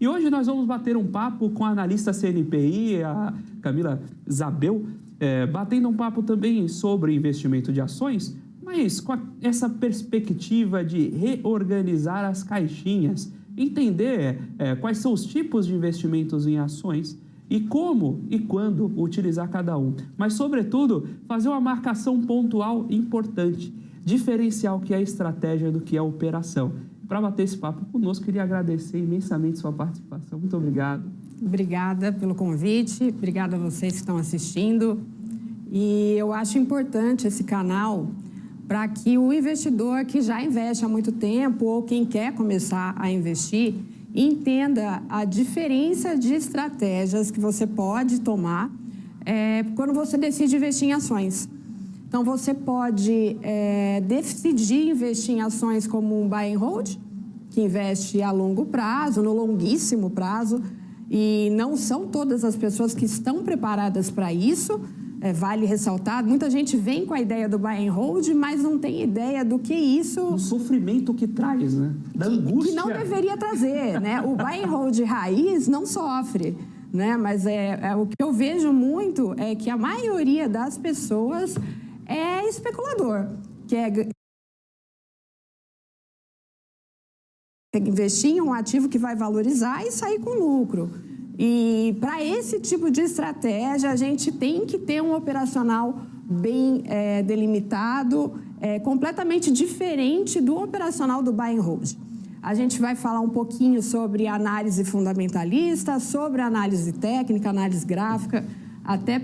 E hoje nós vamos bater um papo com a analista CNPI, a Camila Zabel, batendo um papo também sobre investimento de ações, mas com essa perspectiva de reorganizar as caixinhas, entender quais são os tipos de investimentos em ações e como e quando utilizar cada um. Mas, sobretudo, fazer uma marcação pontual importante, diferenciar o que é estratégia do que é operação. Para bater esse papo conosco, queria agradecer imensamente sua participação. Muito obrigado. Obrigada pelo convite, obrigada a vocês que estão assistindo. E eu acho importante esse canal para que o investidor que já investe há muito tempo ou quem quer começar a investir entenda a diferença de estratégias que você pode tomar quando você decide investir em ações. Então, você pode decidir investir em ações como um buy and hold, que investe a longo prazo, no longuíssimo prazo, e não são todas as pessoas que estão preparadas para isso. Vale ressaltar, muita gente vem com a ideia do buy and hold, mas não tem ideia do que isso... O sofrimento que traz, né? Da angústia. Que não deveria trazer, né? O buy and hold raiz não sofre, né? Mas o que eu vejo muito é que a maioria das pessoas é especulador, que é investir em um ativo que vai valorizar e sair com lucro. E para esse tipo de estratégia, a gente tem que ter um operacional bem delimitado, completamente diferente do operacional do buy and hold. A gente vai falar um pouquinho sobre análise fundamentalista, sobre análise técnica, análise gráfica, até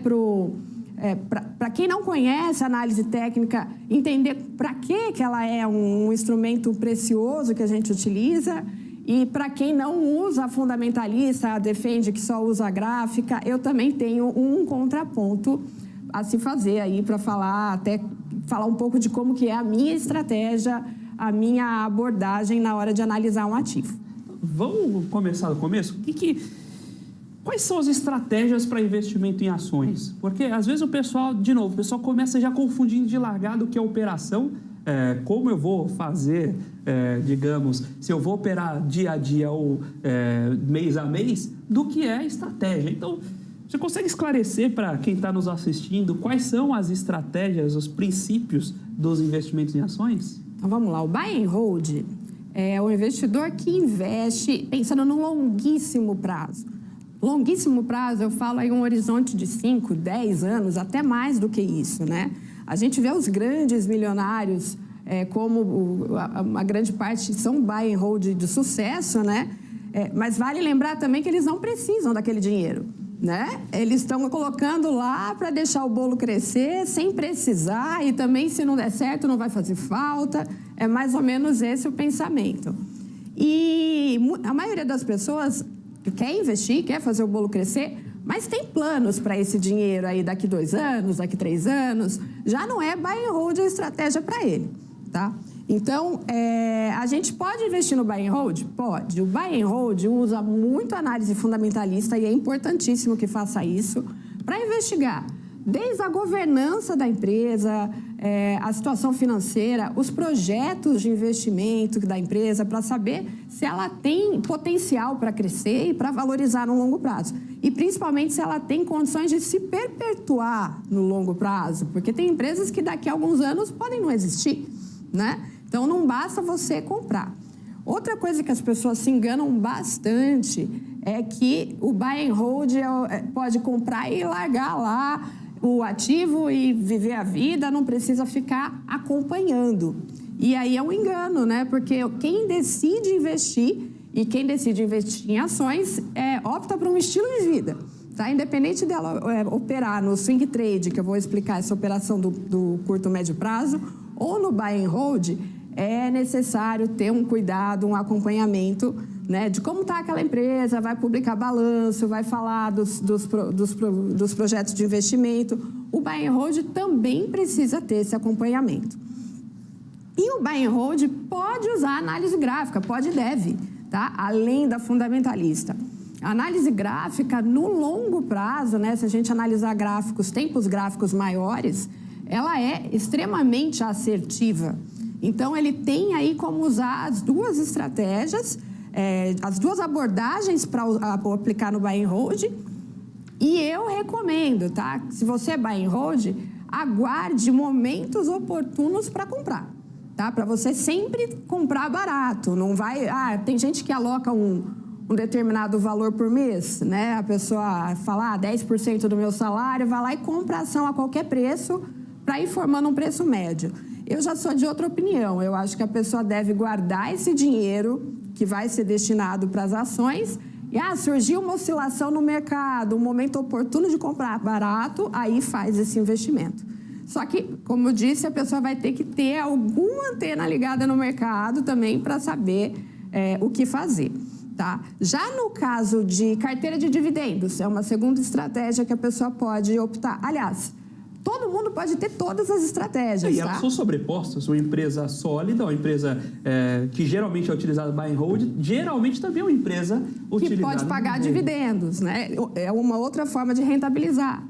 para quem não conhece a análise técnica, entender para que ela é um instrumento precioso que a gente utiliza. E para quem não usa a fundamentalista, defende que só usa a gráfica, eu também tenho um contraponto a se fazer aí para falar um pouco de como que é a minha estratégia, a minha abordagem na hora de analisar um ativo. Vamos começar do começo? Quais são as estratégias para investimento em ações? Porque, às vezes, o pessoal começa já confundindo de largada o que é operação. Como eu vou fazer, digamos, se eu vou operar dia a dia ou mês a mês, do que é estratégia. Então, você consegue esclarecer para quem está nos assistindo quais são as estratégias, os princípios dos investimentos em ações? Então, vamos lá. O buy and hold é o investidor que investe pensando no longuíssimo prazo. Longuíssimo prazo, eu falo aí um horizonte de 5, 10 anos, até mais do que isso, né? A gente vê os grandes milionários, como a grande parte são buy and hold de sucesso, né? Mas vale lembrar também que eles não precisam daquele dinheiro, né? Eles estão colocando lá para deixar o bolo crescer sem precisar e também, se não der certo, não vai fazer falta. É mais ou menos esse o pensamento. E a maioria das pessoas quer investir, quer fazer o bolo crescer, mas tem planos para esse dinheiro aí daqui 2 anos, daqui 3 anos. Já não é buy and hold a estratégia para ele, tá? Então, a gente pode investir no buy and hold? Pode. O buy and hold usa muito análise fundamentalista e é importantíssimo que faça isso para investigar desde a governança da empresa, a situação financeira, os projetos de investimento da empresa, para saber se ela tem potencial para crescer e para valorizar no longo prazo. E, principalmente, se ela tem condições de se perpetuar no longo prazo, porque tem empresas que daqui a alguns anos podem não existir, né? Então, não basta você comprar. Outra coisa que as pessoas se enganam bastante é que o buy and hold pode comprar e largar lá o ativo e viver a vida, não precisa ficar acompanhando. E aí é um engano, né? Porque quem decide investir e quem decide investir em ações opta por um estilo de vida, tá? Independente dela operar no swing trade, que eu vou explicar essa operação do curto médio prazo, ou no buy and hold, é necessário ter um cuidado, um acompanhamento, né, de como está aquela empresa, vai publicar balanço, vai falar dos projetos de investimento. O buy and hold também precisa ter esse acompanhamento. E o buy and hold pode usar análise gráfica, pode e deve, tá? Além da fundamentalista. A análise gráfica, no longo prazo, né, se a gente analisar gráficos, tempos gráficos maiores, ela é extremamente assertiva. Então, ele tem aí como usar as duas estratégias, as duas abordagens para aplicar no buy and hold. E eu recomendo, tá? Se você é buy and hold, aguarde momentos oportunos para comprar, tá? Para você sempre comprar barato. Não vai... tem gente que aloca um determinado valor por mês, né? A pessoa fala, 10% do meu salário, vai lá e compra a ação a qualquer preço para ir formando um preço médio. Eu já sou de outra opinião. Eu acho que a pessoa deve guardar esse dinheiro que vai ser destinado para as ações. E surgiu uma oscilação no mercado, um momento oportuno de comprar barato, aí faz esse investimento. Só que, como eu disse, a pessoa vai ter que ter alguma antena ligada no mercado também para saber o que fazer. Tá? Já no caso de carteira de dividendos, é uma segunda estratégia que a pessoa pode optar. Aliás, todo mundo pode ter todas as estratégias. E elas são sobrepostas. Uma empresa sólida, uma empresa que geralmente é utilizada buy and hold, geralmente também é uma empresa utilizada... Que pode pagar dividendos, né? É uma outra forma de rentabilizar.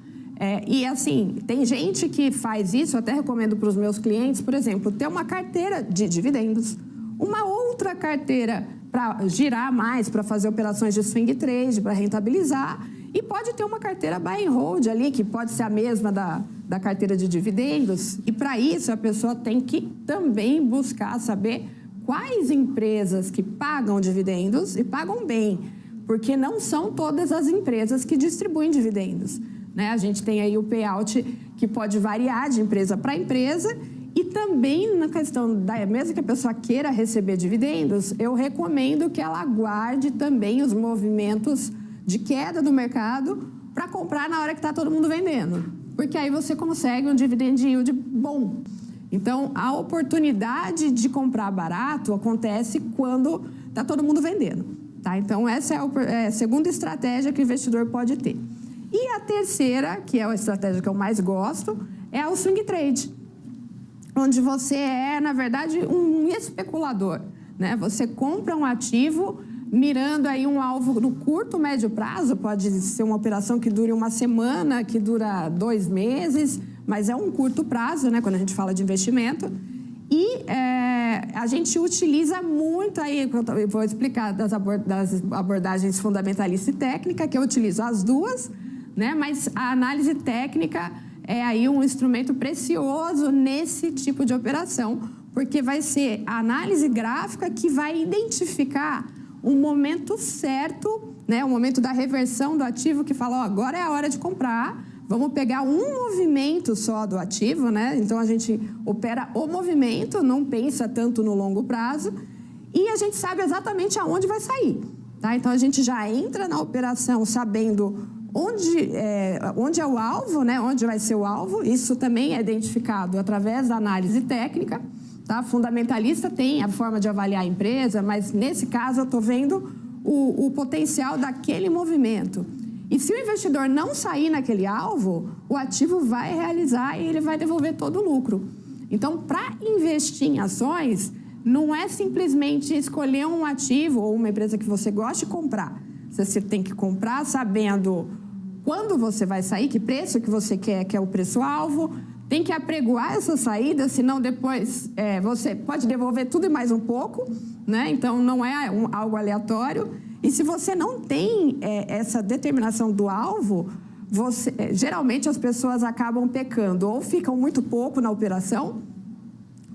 E assim, tem gente que faz isso, eu até recomendo para os meus clientes, por exemplo, ter uma carteira de dividendos, uma outra carteira para girar mais, para fazer operações de swing trade, para rentabilizar, e pode ter uma carteira buy and hold ali, que pode ser a mesma da carteira de dividendos, e para isso a pessoa tem que também buscar saber quais empresas que pagam dividendos e pagam bem, porque não são todas as empresas que distribuem dividendos, né? A gente tem aí o payout que pode variar de empresa para empresa. E também na questão, mesmo que a pessoa queira receber dividendos, eu recomendo que ela aguarde também os movimentos de queda do mercado para comprar na hora que está todo mundo vendendo. Porque aí você consegue um dividend yield bom. Então, a oportunidade de comprar barato acontece quando está todo mundo vendendo. Tá? Então, essa é a segunda estratégia que o investidor pode ter. E a terceira, que é a estratégia que eu mais gosto, é o swing trade, onde você é, na verdade, um especulador, né? Você compra um ativo mirando aí um alvo no curto, médio prazo, pode ser uma operação que dure uma semana, que dura 2 meses, mas é um curto prazo, né? Quando a gente fala de investimento. E a gente utiliza muito aí, eu vou explicar das abordagens fundamentalista e técnica, que eu utilizo as duas, né? Mas a análise técnica é aí um instrumento precioso nesse tipo de operação, porque vai ser a análise gráfica que vai identificar um momento certo, né, o momento da reversão do ativo, que fala, agora é a hora de comprar, vamos pegar um movimento só do ativo, né? Então a gente opera o movimento, não pensa tanto no longo prazo, e a gente sabe exatamente aonde vai sair, tá? Então a gente já entra na operação sabendo onde é o alvo, né? Onde vai ser o alvo. Isso também é identificado através da análise técnica. Tá? Fundamentalista tem a forma de avaliar a empresa, mas nesse caso eu estou vendo o potencial daquele movimento. E se o investidor não sair naquele alvo, o ativo vai realizar e ele vai devolver todo o lucro. Então, para investir em ações, não é simplesmente escolher um ativo ou uma empresa que você gosta de comprar. Você tem que comprar sabendo quando você vai sair, que preço que você quer, que é o preço-alvo. Tem que apregoar essa saída, senão depois você pode devolver tudo e mais um pouco, né? Então, não é algo aleatório. E se você não tem essa determinação do alvo, geralmente as pessoas acabam pecando, ou ficam muito pouco na operação,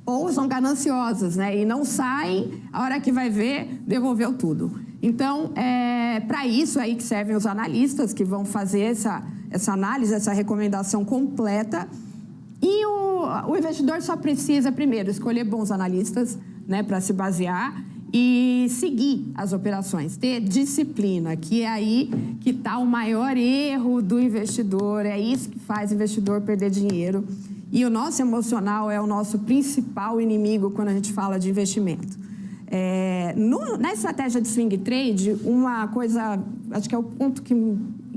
ou são gananciosas, né? E não saem, a hora que vai ver, devolveu tudo. Então, para isso aí que servem os analistas, que vão fazer essa análise, essa recomendação completa. E o investidor só precisa, primeiro, escolher bons analistas, né, para se basear e seguir as operações, ter disciplina, que é aí que está o maior erro do investidor, é isso que faz o investidor perder dinheiro. E o nosso emocional é o nosso principal inimigo quando a gente fala de investimento. Na estratégia de swing trade, uma coisa, acho que é o ponto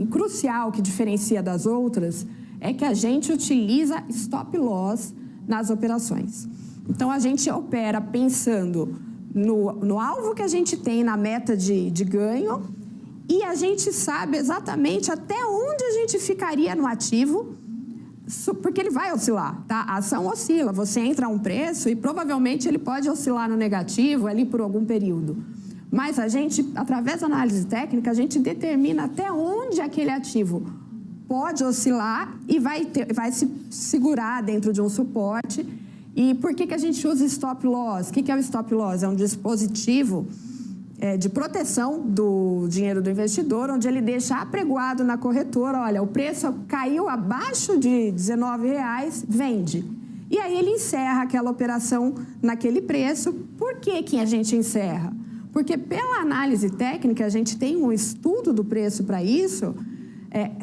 crucial que diferencia das outras, é que a gente utiliza stop loss nas operações. Então, a gente opera pensando no alvo que a gente tem, na meta de ganho, e a gente sabe exatamente até onde a gente ficaria no ativo, porque ele vai oscilar, tá? A ação oscila, você entra a um preço e provavelmente ele pode oscilar no negativo ali por algum período. Mas a gente, através da análise técnica, a gente determina até onde aquele ativo pode oscilar e vai se segurar dentro de um suporte. E por que a gente usa stop loss? O que é o stop loss? É um dispositivo de proteção do dinheiro do investidor, onde ele deixa apregoado na corretora, olha, o preço caiu abaixo de R$19, vende. E aí ele encerra aquela operação naquele preço. Por que a gente encerra? Porque pela análise técnica, a gente tem um estudo do preço para isso.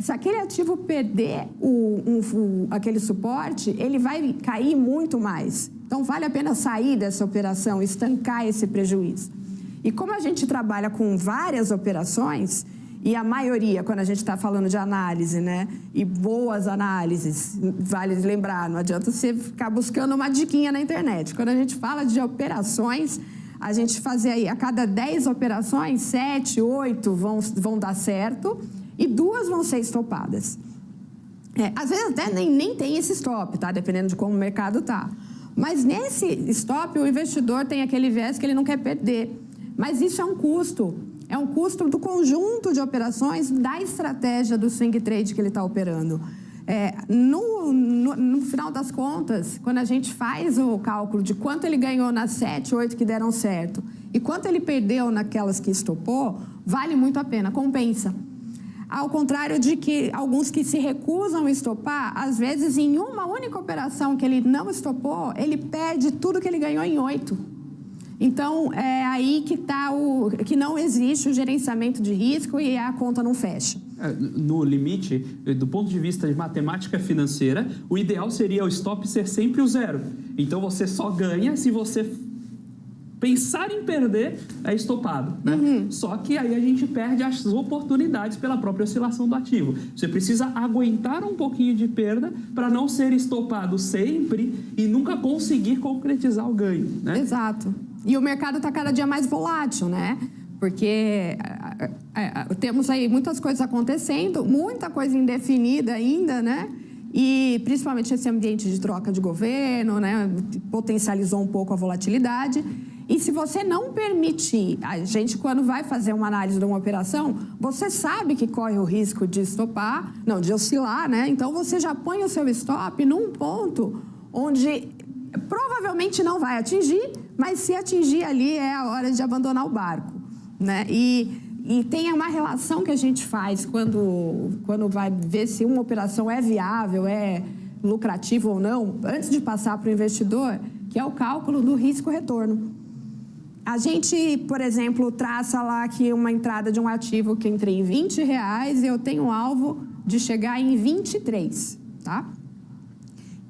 Se aquele ativo perder aquele suporte, ele vai cair muito mais. Então, vale a pena sair dessa operação, estancar esse prejuízo. E como a gente trabalha com várias operações, e a maioria, quando a gente está falando de análise, né, e boas análises, vale lembrar, não adianta você ficar buscando uma diquinha na internet. Quando a gente fala de operações, a gente fazer aí, a cada 10 operações, 7, 8 vão dar certo e 2 vão ser estopadas. Às vezes até nem tem esse stop, tá? Dependendo de como o mercado tá. Mas nesse stop, o investidor tem aquele viés que ele não quer perder. Mas isso é um custo. É um custo do conjunto de operações da estratégia do swing trade que ele está operando. No final das contas, quando a gente faz o cálculo de quanto ele ganhou nas 7, 8 que deram certo e quanto ele perdeu naquelas que estopou, vale muito a pena, compensa. Ao contrário de que alguns que se recusam a estopar, às vezes em uma única operação que ele não estopou, ele perde tudo que ele ganhou em 8. Então, é aí que está que não existe o gerenciamento de risco e a conta não fecha. No limite, do ponto de vista de matemática financeira, o ideal seria o stop ser sempre o 0. Então, você só ganha se você pensar em perder, é estopado, né? Uhum. Só que aí a gente perde as oportunidades pela própria oscilação do ativo. Você precisa aguentar um pouquinho de perda para não ser estopado sempre e nunca conseguir concretizar o ganho, né? Exato. E o mercado está cada dia mais volátil, né? Porque temos aí muitas coisas acontecendo, muita coisa indefinida ainda, né? E principalmente esse ambiente de troca de governo, né? Potencializou um pouco a volatilidade. E se você não permitir, a gente quando vai fazer uma análise de uma operação, você sabe que corre o risco de estopar, não, de oscilar, né? Então você já põe o seu stop num ponto onde provavelmente não vai atingir, mas se atingir ali é a hora de abandonar o barco, né? E tem uma relação que a gente faz quando vai ver se uma operação é viável, é lucrativa ou não, antes de passar para o investidor, que é o cálculo do risco-retorno. A gente, por exemplo, traça lá que uma entrada de um ativo que entrei em R$20 e eu tenho um alvo de chegar em 23, tá?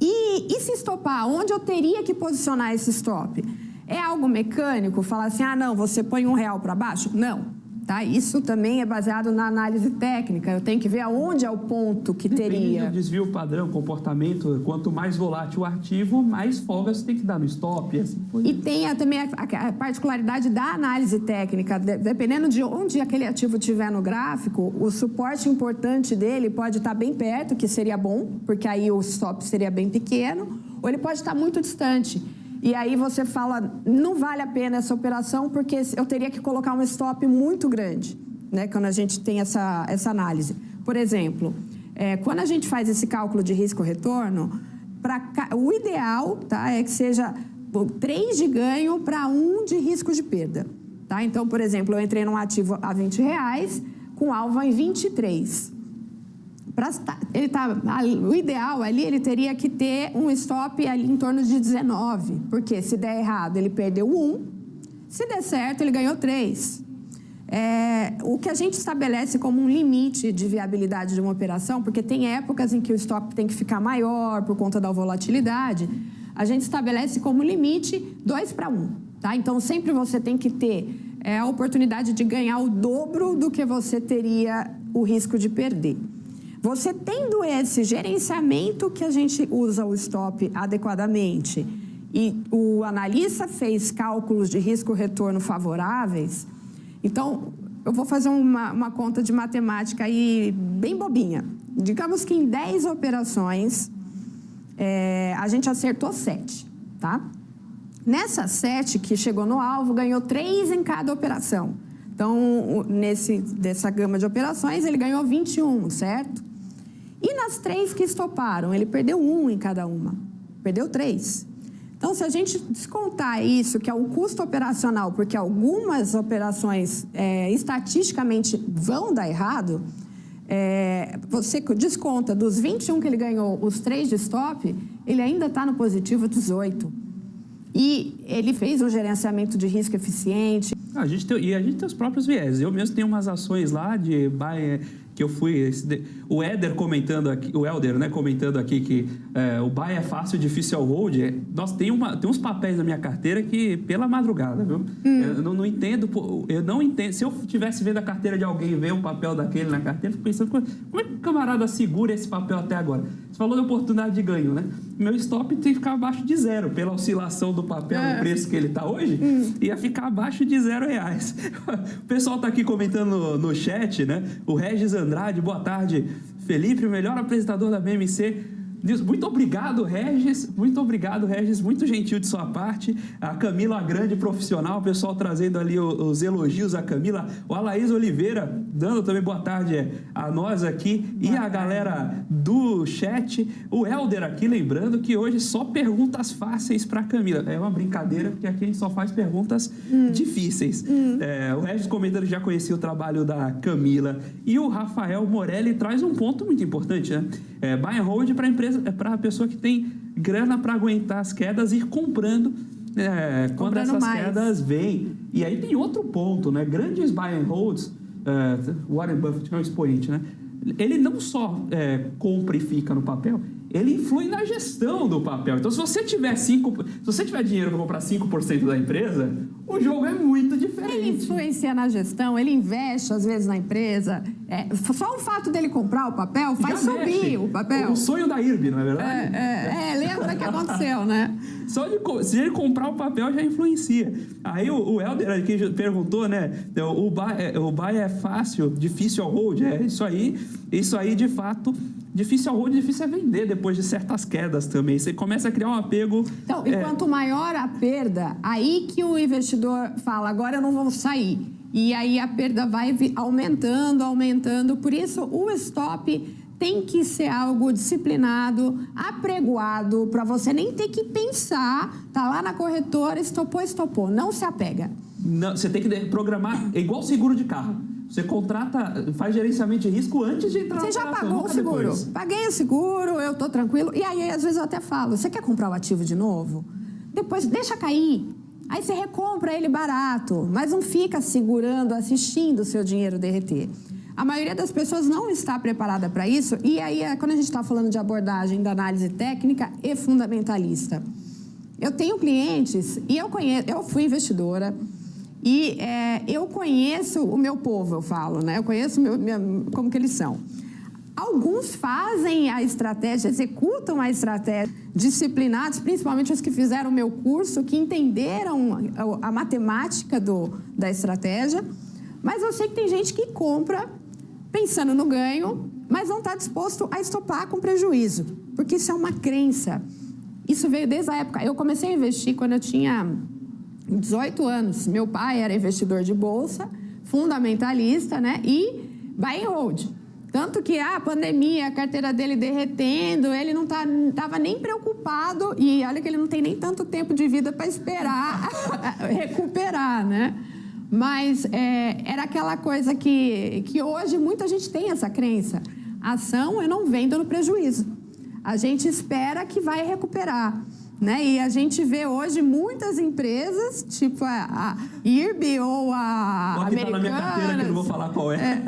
E se estopar, onde eu teria que posicionar esse stop? É algo mecânico? Falar assim, não, você põe R$1 para baixo? Não. Tá? Isso também é baseado na análise técnica. Eu tenho que ver aonde é o ponto que teria. Depende do desvio padrão, comportamento. Quanto mais volátil o ativo, mais folga você tem que dar no stop. Assim, e tem também a particularidade da análise técnica. Dependendo de onde aquele ativo estiver no gráfico, o suporte importante dele pode estar bem perto, que seria bom, porque aí o stop seria bem pequeno, ou ele pode estar muito distante. E aí você fala, não vale a pena essa operação porque eu teria que colocar um stop muito grande, né? Quando a gente tem essa análise. Por exemplo, quando a gente faz esse cálculo de risco-retorno, o ideal, tá, é que seja 3 de ganho para 1 de risco de perda. Tá? Então, por exemplo, eu entrei num ativo a R$20, com alvo em 23. O ideal ali, ele teria que ter um stop ali em torno de 19, porque se der errado, ele perdeu 1, se der certo, ele ganhou 3. O que a gente estabelece como um limite de viabilidade de uma operação, porque tem épocas em que o stop tem que ficar maior por conta da volatilidade, a gente estabelece como limite 2 para 1. Tá? Então, sempre você tem que ter a oportunidade de ganhar o dobro do que você teria o risco de perder. Você tendo esse gerenciamento que a gente usa o stop adequadamente e o analista fez cálculos de risco-retorno favoráveis, então eu vou fazer uma conta de matemática aí bem bobinha. Digamos que em 10 operações a gente acertou 7, tá? Nessa 7 que chegou no alvo, ganhou 3 em cada operação. Então, dessa gama de operações, ele ganhou 21, certo? E nas 3 que estoparam, ele perdeu 1 em cada uma. Perdeu 3. Então, se a gente descontar isso, que é o custo operacional, porque algumas operações estatisticamente vão dar errado, você desconta dos 21 que ele ganhou, os 3 de stop, ele ainda está no positivo 18. E ele fez um gerenciamento de risco eficiente. A gente tem os próprios viés. Eu mesmo tenho umas ações lá de buy, que eu fui... O Éder comentando aqui, o Helder, né, comentando aqui que o buy é fácil, difícil é o hold. Tem uns papéis na minha carteira que, pela madrugada, viu? Eu não entendo... Se eu estivesse vendo a carteira de alguém e ver um papel daquele na carteira, eu fico pensando, como é que o camarada segura esse papel até agora? Você falou de oportunidade de ganho, né? Meu stop tem que ficar abaixo de 0, pela oscilação do papel no preço que ele está hoje, ia ficar abaixo de R$0. O pessoal está aqui comentando no chat, né? O Regis Andrade, boa tarde. Felipe, o melhor apresentador da BMC. Muito obrigado, Regis. Muito obrigado, Regis. Muito gentil de sua parte. A Camila, a grande profissional. O pessoal trazendo ali os elogios à Camila. O Alaís Oliveira, dando também boa tarde a nós aqui. E a galera do chat. O Helder aqui, lembrando que hoje só perguntas fáceis para a Camila. É uma brincadeira, porque aqui a gente só faz perguntas difíceis. O Regis comentando que já conhecia o trabalho da Camila. E o Rafael Morelli traz um ponto muito importante, né? Buy and hold para a empresa, para a pessoa que tem grana para aguentar as quedas e ir comprando quando essas quedas vêm. E aí tem outro ponto, né? Grandes buy and holds, Warren Buffett é um expoente, né? Ele não só compra e fica no papel, ele influi na gestão do papel. Então, se você tiver dinheiro para comprar 5% da empresa, o jogo é muito diferente. Ele influencia na gestão, ele investe, às vezes, na empresa. Só o fato dele comprar o papel faz subir o papel. O sonho da IRB, não é verdade? Lembra que aconteceu, né? Se ele comprar o papel, já influencia. Aí o Helder aqui perguntou, né? O buy é fácil, difícil ao hold. Isso aí, de fato... Difícil ao hold, difícil é vender depois de certas quedas também. Você começa a criar um apego... Então, e quanto maior a perda, aí que o investidor fala, agora eu não vou sair. E aí a perda vai aumentando. Por isso, o stop tem que ser algo disciplinado, apregoado, para você nem ter que pensar, tá lá na corretora, estopou. Não se apega. Não, você tem que programar, é igual seguro de carro. Você contrata, faz gerenciamento de risco antes de entrar na operação. Você já pagou o seguro? Depois. Paguei o seguro, eu estou tranquilo. E aí, às vezes, eu até falo, você quer comprar o ativo de novo? Depois, deixa cair. Aí você recompra ele barato, mas não fica segurando, assistindo o seu dinheiro derreter. A maioria das pessoas não está preparada para isso. E aí, quando a gente está falando de abordagem da análise técnica e fundamentalista. Eu tenho clientes, e eu fui investidora... E eu conheço o meu povo, eu falo, né? Eu conheço como que eles são. Alguns fazem a estratégia, executam a estratégia, disciplinados, principalmente os que fizeram o meu curso, que entenderam a matemática da estratégia. Mas eu sei que tem gente que compra pensando no ganho, mas não está disposto a estopar com prejuízo, porque isso é uma crença. Isso veio desde a época... Eu comecei a investir quando eu tinha... 18 anos. Meu pai era investidor de bolsa, fundamentalista, né? E buy and hold. Tanto que a pandemia, a carteira dele derretendo, ele não estava nem preocupado. E olha que ele não tem nem tanto tempo de vida para esperar recuperar, né? Mas era aquela coisa que hoje muita gente tem essa crença. Ação eu não vendo no prejuízo. A gente espera que vai recuperar. Né? E a gente vê hoje muitas empresas, tipo a IRB ou a Americanas... Está na minha carteira que eu não vou falar qual é.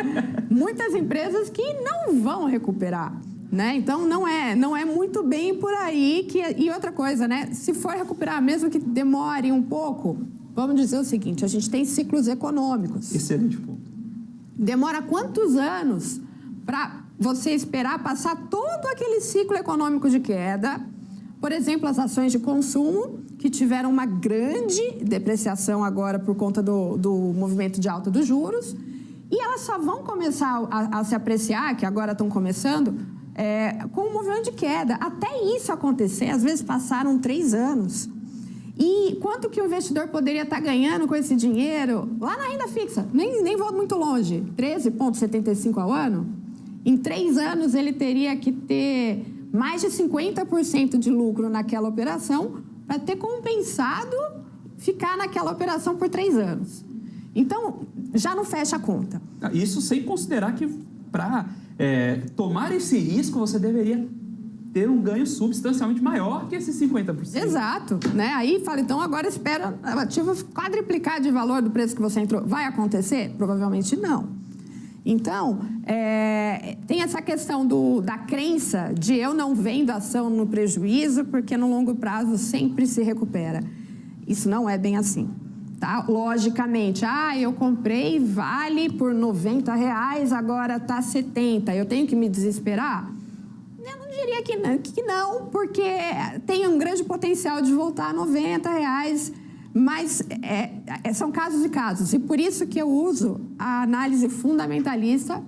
Muitas empresas que não vão recuperar. Né? Então, não é muito bem por aí. E outra coisa, né? Se for recuperar, mesmo que demore um pouco, vamos dizer o seguinte, a gente tem ciclos econômicos. Excelente ponto. Demora quantos anos para você esperar passar todo aquele ciclo econômico de queda? Por exemplo, as ações de consumo, que tiveram uma grande depreciação agora por conta do movimento de alta dos juros, e elas só vão começar a se apreciar, que agora estão começando, com o movimento de queda. Até isso acontecer, às vezes passaram 3 anos. E quanto que o investidor poderia estar ganhando com esse dinheiro? Lá na renda fixa, nem vou muito longe, 13,75 ao ano. Em 3 anos, ele teria que ter mais de 50% de lucro naquela operação para ter compensado ficar naquela operação por 3 anos. Então, já não fecha a conta. Isso sem considerar que para tomar esse risco, você deveria ter um ganho substancialmente maior que esses 50%. Exato. Né? Aí fala, então agora espera o ativo quadriplicar de valor do preço que você entrou. Vai acontecer? Provavelmente não. Então, tem essa questão da crença de eu não vendo ação no prejuízo, porque no longo prazo sempre se recupera. Isso não é bem assim. Tá? Logicamente, eu comprei Vale por R$90, agora está 70. Eu tenho que me desesperar? Eu não diria que não, porque tem um grande potencial de voltar a R$90, mas são casos e casos. E por isso que eu uso a análise fundamentalista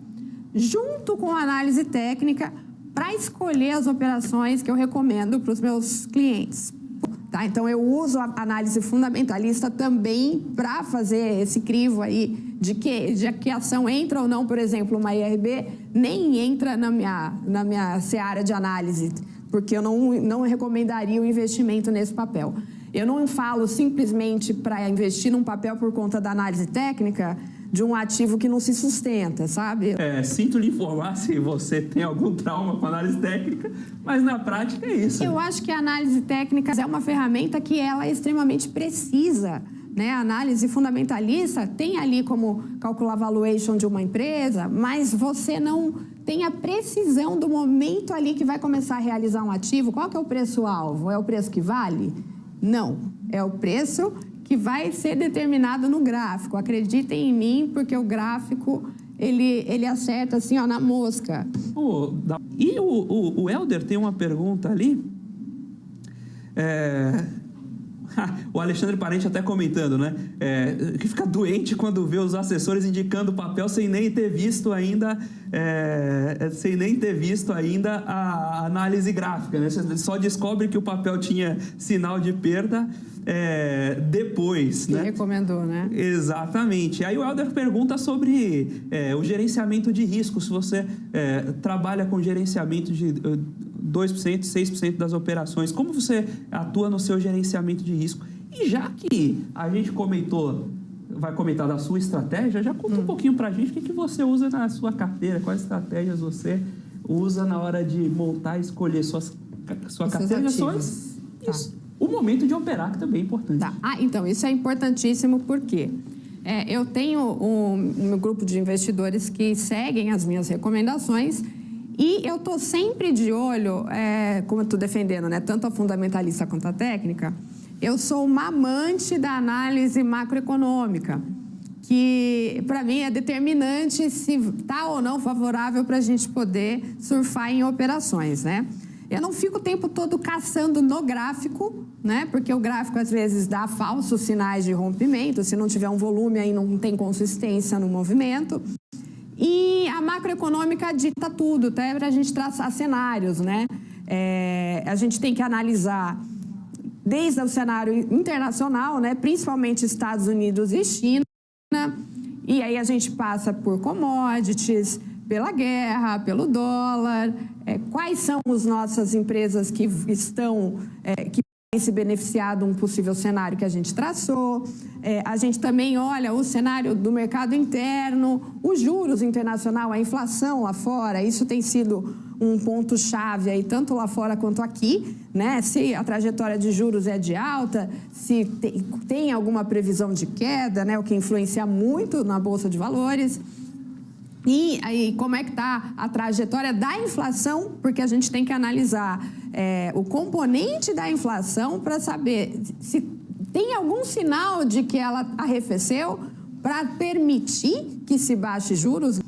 junto com a análise técnica para escolher as operações que eu recomendo para os meus clientes. Tá? Então, eu uso a análise fundamentalista também para fazer esse crivo aí de que a ação entra ou não, por exemplo, uma IRB, nem entra na minha seara de análise, porque eu não recomendaria o investimento nesse papel. Eu não falo simplesmente para investir num papel por conta da análise técnica de um ativo que não se sustenta, sabe? Sinto lhe informar se você tem algum trauma com análise técnica, mas na prática é isso. Eu acho que a análise técnica é uma ferramenta que ela é extremamente precisa, né? A análise fundamentalista tem ali como calcular a valuation de uma empresa, mas você não tem a precisão do momento ali que vai começar a realizar um ativo. Qual que é o preço-alvo? É o preço que vale? Não, é o preço que vai ser determinado no gráfico. Acreditem em mim, porque o gráfico, ele acerta assim, ó, na mosca. E o Helder tem uma pergunta ali. O Alexandre Parente até comentando, né? Que fica doente quando vê os assessores indicando o papel sem nem ter visto ainda, a análise gráfica, né? Você só descobre que o papel tinha sinal de perda depois, né? Recomendou, né? Exatamente. Aí o Helder pergunta sobre o gerenciamento de risco. Se você trabalha com gerenciamento de 2%, 6% das operações, como você atua no seu gerenciamento de risco? E já que a gente vai comentar da sua estratégia, já conta um pouquinho para a gente o que você usa na sua carteira, quais estratégias você usa na hora de montar e escolher sua carteira de ações. Tá. O momento de operar, que também é importante. Tá. Então, isso é importantíssimo porque eu tenho um grupo de investidores que seguem as minhas recomendações e eu estou sempre de olho, como eu estou defendendo, né, tanto a fundamentalista quanto a técnica, eu sou uma amante da análise macroeconômica, que para mim é determinante se está ou não favorável para a gente poder surfar em operações, né? Eu não fico o tempo todo caçando no gráfico, né? Porque o gráfico às vezes dá falsos sinais de rompimento, se não tiver um volume aí não tem consistência no movimento. E a macroeconômica dita tudo, até para a gente traçar cenários, né? A gente tem que analisar desde o cenário internacional, né? Principalmente Estados Unidos e China, e aí a gente passa por commodities, pela guerra, pelo dólar, quais são as nossas empresas que estão, que podem se beneficiar de um possível cenário que a gente traçou. A gente também olha o cenário do mercado interno, os juros internacional, a inflação lá fora, isso tem sido um ponto-chave aí, tanto lá fora quanto aqui, né? Se a trajetória de juros é de alta, se tem alguma previsão de queda, né? O que influencia muito na Bolsa de Valores. E aí, como é que está a trajetória da inflação? Porque a gente tem que analisar o componente da inflação para saber se tem algum sinal de que ela arrefeceu para permitir que se baixe juros.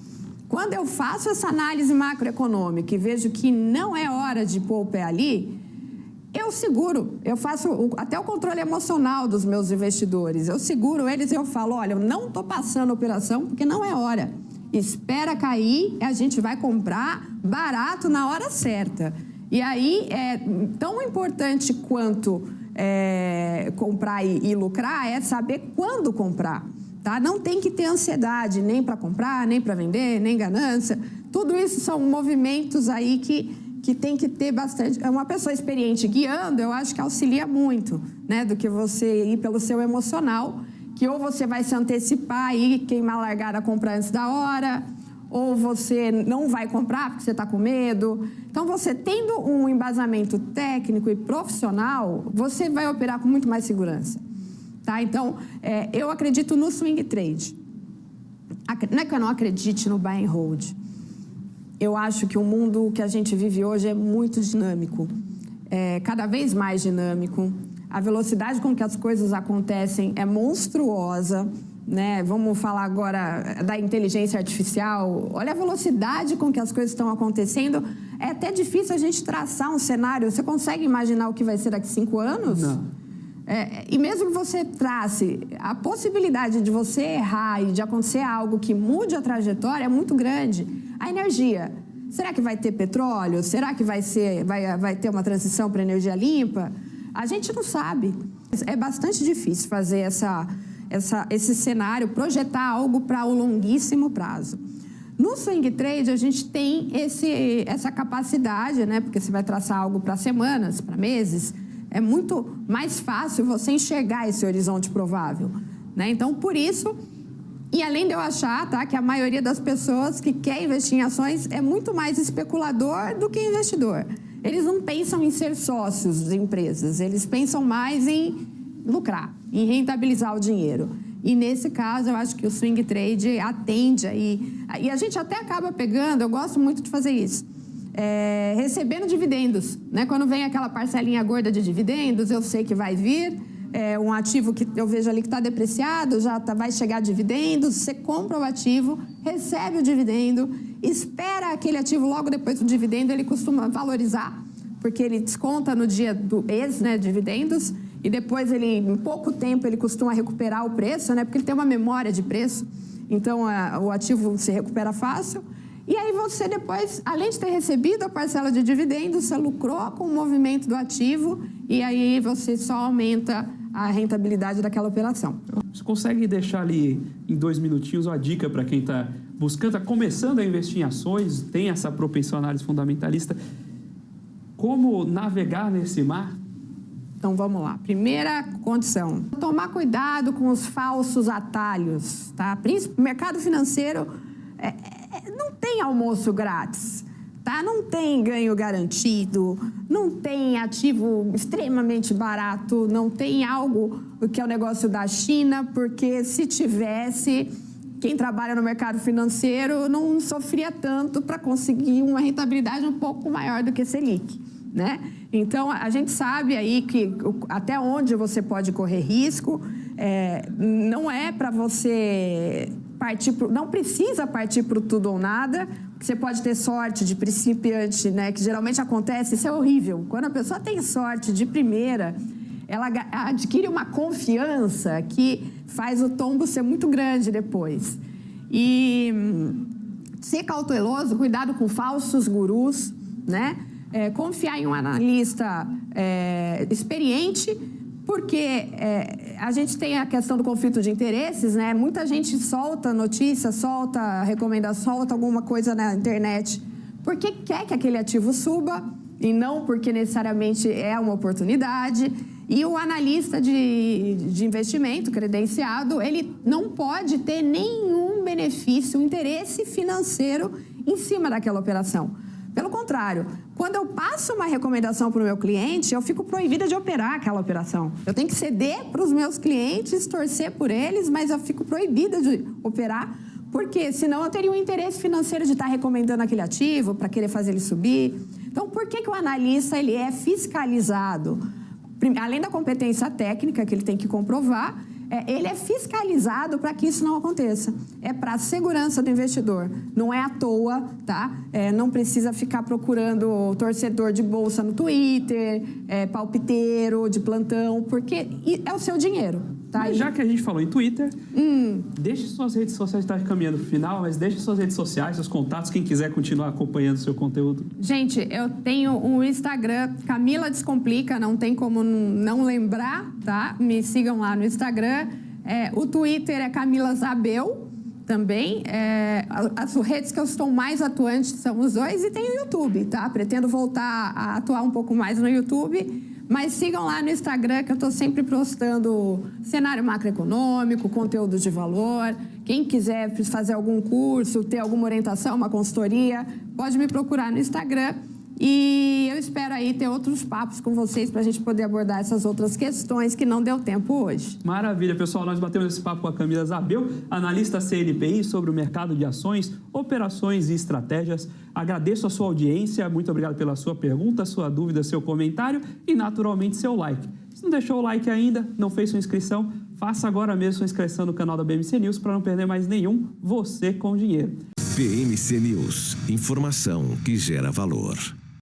Quando eu faço essa análise macroeconômica e vejo que não é hora de pôr o pé ali, eu seguro, eu faço até o controle emocional dos meus investidores. Eu seguro eles e eu falo, olha, eu não estou passando a operação porque não é hora. Espera cair, a gente vai comprar barato na hora certa. E aí, é tão importante quanto comprar e lucrar é saber quando comprar. Tá? Não tem que ter ansiedade nem para comprar, nem para vender, nem ganância. Tudo isso são movimentos aí que tem que ter bastante. Uma pessoa experiente guiando, eu acho que auxilia muito, né? Do que você ir pelo seu emocional, que ou você vai se antecipar e queimar a largada, comprar antes da hora, ou você não vai comprar porque você está com medo. Então, você tendo um embasamento técnico e profissional, você vai operar com muito mais segurança. Tá? Então, eu acredito no swing trade. Não é que eu não acredite no buy and hold. Eu acho que o mundo que a gente vive hoje é muito dinâmico, cada vez mais dinâmico. A velocidade com que as coisas acontecem é monstruosa, né? Vamos falar agora da inteligência artificial. Olha a velocidade com que as coisas estão acontecendo. É até difícil a gente traçar um cenário. Você consegue imaginar o que vai ser daqui a 5 anos? Não. E mesmo que você trace, a possibilidade de você errar e de acontecer algo que mude a trajetória é muito grande. A energia, será que vai ter petróleo? Será que vai ter uma transição para energia limpa? A gente não sabe. É bastante difícil fazer esse cenário, projetar algo para o longuíssimo prazo. No swing trade, a gente tem essa capacidade, né? Porque você vai traçar algo para semanas, para meses. É muito mais fácil você enxergar esse horizonte provável, né? Então, por isso, e além de eu achar, tá, que a maioria das pessoas que quer investir em ações é muito mais especulador do que investidor. Eles não pensam em ser sócios de empresas, eles pensam mais em lucrar, em rentabilizar o dinheiro. E nesse caso, eu acho que o swing trade atende aí. E a gente até acaba pegando, eu gosto muito de fazer isso. Recebendo dividendos, né? Quando vem aquela parcelinha gorda de dividendos, eu sei que vai vir um ativo que eu vejo ali que está depreciado, vai chegar dividendos, você compra o ativo, recebe o dividendo, espera aquele ativo logo depois do dividendo, ele costuma valorizar, porque ele desconta no dia do ex, né, dividendos, e depois em pouco tempo ele costuma recuperar o preço, né, porque ele tem uma memória de preço, então o ativo se recupera fácil. E aí você depois, além de ter recebido a parcela de dividendos, você lucrou com o movimento do ativo e aí você só aumenta a rentabilidade daquela operação. Você consegue deixar ali em 2 minutinhos uma dica para quem está buscando, está começando a investir em ações, tem essa propensão à análise fundamentalista, como navegar nesse mar? Então vamos lá. Primeira condição: tomar cuidado com os falsos atalhos, tá? O mercado financeiro não tem almoço grátis, tá? Não tem ganho garantido, não tem ativo extremamente barato, não tem algo que é o negócio da China, porque se tivesse, quem trabalha no mercado financeiro não sofria tanto para conseguir uma rentabilidade um pouco maior do que Selic, né? Então, a gente sabe aí que até onde você pode correr risco, não é para você não precisa partir para o tudo ou nada, porque você pode ter sorte de principiante, né, que geralmente acontece, isso é horrível. Quando a pessoa tem sorte de primeira, ela adquire uma confiança que faz o tombo ser muito grande depois. E ser cauteloso, cuidado com falsos gurus, né? Confiar em um analista experiente, porque a gente tem a questão do conflito de interesses, né? Muita gente solta notícia, solta recomendação, solta alguma coisa na internet porque quer que aquele ativo suba e não porque necessariamente é uma oportunidade. E o analista de investimento credenciado, ele não pode ter nenhum benefício, interesse financeiro em cima daquela operação. Pelo contrário, quando eu passo uma recomendação para o meu cliente, eu fico proibida de operar aquela operação. Eu tenho que ceder para os meus clientes, torcer por eles, mas eu fico proibida de operar, porque senão eu teria um interesse financeiro de estar recomendando aquele ativo para querer fazer ele subir. Então, por que o analista ele é fiscalizado? Além da competência técnica que ele tem que comprovar, ele é fiscalizado para que isso não aconteça. É para a segurança do investidor. Não é à toa, tá? Não precisa ficar procurando torcedor de bolsa no Twitter, palpiteiro de plantão, porque é o seu dinheiro. Tá Mas aí. já que a gente falou em Twitter, deixe suas redes sociais, está caminhando para o final, mas deixe suas redes sociais, seus contatos, quem quiser continuar acompanhando o seu conteúdo. Gente, eu tenho um Instagram, Camila Descomplica, não tem como não lembrar, tá? Me sigam lá no Instagram. O Twitter é Camila Zabel também. As redes que eu estou mais atuante são os dois e tem o YouTube, tá? Pretendo voltar a atuar um pouco mais no YouTube. Mas sigam lá no Instagram, que eu estou sempre postando cenário macroeconômico, conteúdo de valor. Quem quiser fazer algum curso, ter alguma orientação, uma consultoria, pode me procurar no Instagram. E eu espero aí ter outros papos com vocês para a gente poder abordar essas outras questões que não deu tempo hoje. Maravilha, pessoal. Nós batemos esse papo com a Camila Zabel, analista CNPI, sobre o mercado de ações, operações e estratégias. Agradeço a sua audiência. Muito obrigado pela sua pergunta, sua dúvida, seu comentário e, naturalmente, seu like. Se não deixou o like ainda, não fez sua inscrição, faça agora mesmo sua inscrição no canal da BMC News para não perder mais nenhum Você com Dinheiro. BMC News. Informação que gera valor.